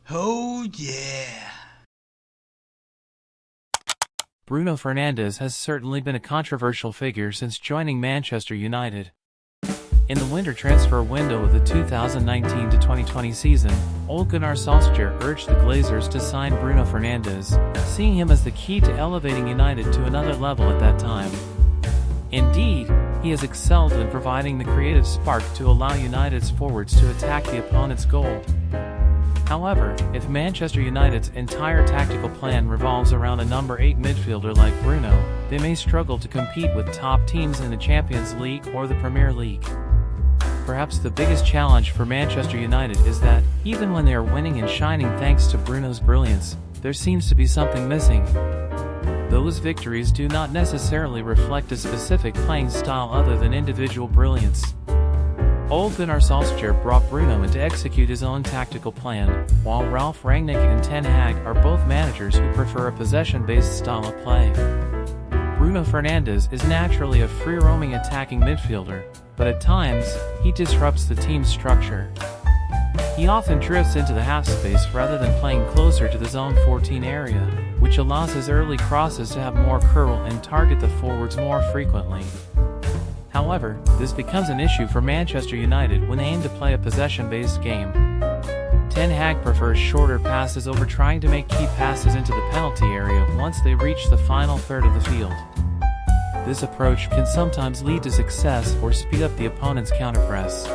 Oh yeah! Bruno Fernandes has certainly been a controversial figure since joining Manchester United. In the winter transfer window of the 2019-2020 season, Ole Gunnar Solskjaer urged the Glazers to sign Bruno Fernandes, seeing him as the key to elevating United to another level at that time. Indeed, he has excelled in providing the creative spark to allow United's forwards to attack the opponent's goal. However, if Manchester United's entire tactical plan revolves around a number 8 midfielder like Bruno, they may struggle to compete with top teams in the Champions League or the Premier League. Perhaps the biggest challenge for Manchester United is that, even when they are winning and shining thanks to Bruno's brilliance, there seems to be something missing. Those victories do not necessarily reflect a specific playing style other than individual brilliance. Ole Gunnar Solskjaer brought Bruno in to execute his own tactical plan, while Ralf Rangnick and Ten Hag are both managers who prefer a possession-based style of play. Bruno Fernandes is naturally a free-roaming attacking midfielder, but at times, he disrupts the team's structure. He often drifts into the half-space rather than playing closer to the zone 14 area, which allows his early crosses to have more curl and target the forwards more frequently. However, this becomes an issue for Manchester United when they aim to play a possession-based game. Ten Hag prefers shorter passes over trying to make key passes into the penalty area once they reach the final third of the field. This approach can sometimes lead to success or speed up the opponent's counterpress.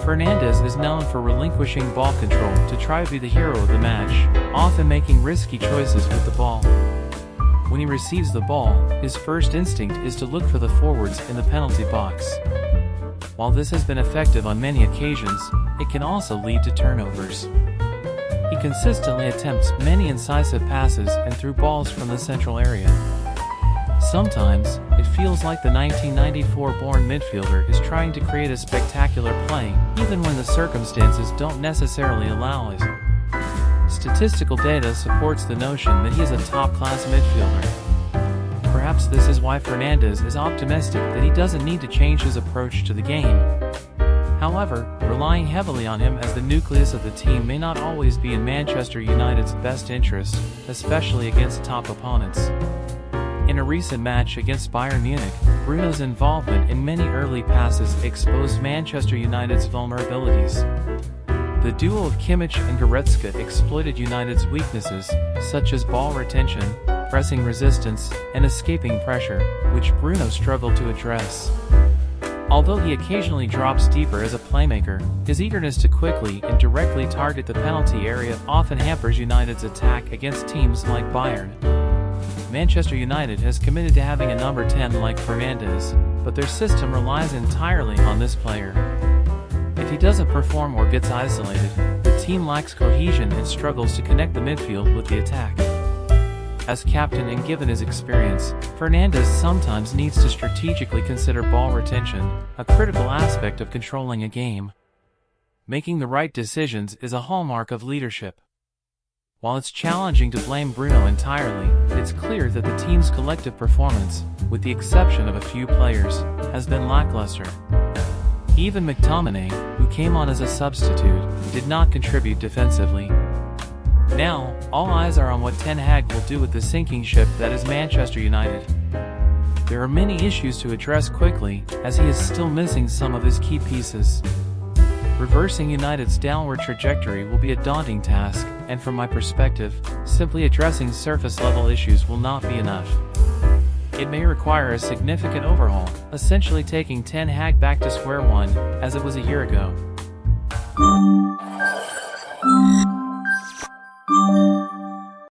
Fernandes is known for relinquishing ball control to try to be the hero of the match, often making risky choices with the ball. When he receives the ball, his first instinct is to look for the forwards in the penalty box. While this has been effective on many occasions, it can also lead to turnovers. He consistently attempts many incisive passes and through balls from the central area. Sometimes, it feels like the 1994-born midfielder is trying to create a spectacular play, even when the circumstances don't necessarily allow it. Statistical data supports the notion that he is a top-class midfielder. Perhaps this is why Fernandes is optimistic that he doesn't need to change his approach to the game. However, relying heavily on him as the nucleus of the team may not always be in Manchester United's best interest, especially against top opponents. In a recent match against Bayern Munich, Bruno's involvement in many early passes exposed Manchester United's vulnerabilities. The duo of Kimmich and Goretzka exploited United's weaknesses, such as ball retention, pressing resistance, and escaping pressure, which Bruno struggled to address. Although he occasionally drops deeper as a playmaker, his eagerness to quickly and directly target the penalty area often hampers United's attack against teams like Bayern. Manchester United has committed to having a number 10 like Fernandes, but their system relies entirely on this player. If he doesn't perform or gets isolated, the team lacks cohesion and struggles to connect the midfield with the attack. As captain and given his experience, Fernandes sometimes needs to strategically consider ball retention, a critical aspect of controlling a game. Making the right decisions is a hallmark of leadership. While it's challenging to blame Bruno entirely, it's clear that the team's collective performance, with the exception of a few players, has been lackluster. Even McTominay, who came on as a substitute, did not contribute defensively. Now, all eyes are on what Ten Hag will do with the sinking ship that is Manchester United. There are many issues to address quickly, as he is still missing some of his key pieces. Reversing United's downward trajectory will be a daunting task, and from my perspective, simply addressing surface-level issues will not be enough. It may require a significant overhaul, essentially taking Ten Hag back to square one, as it was a year ago.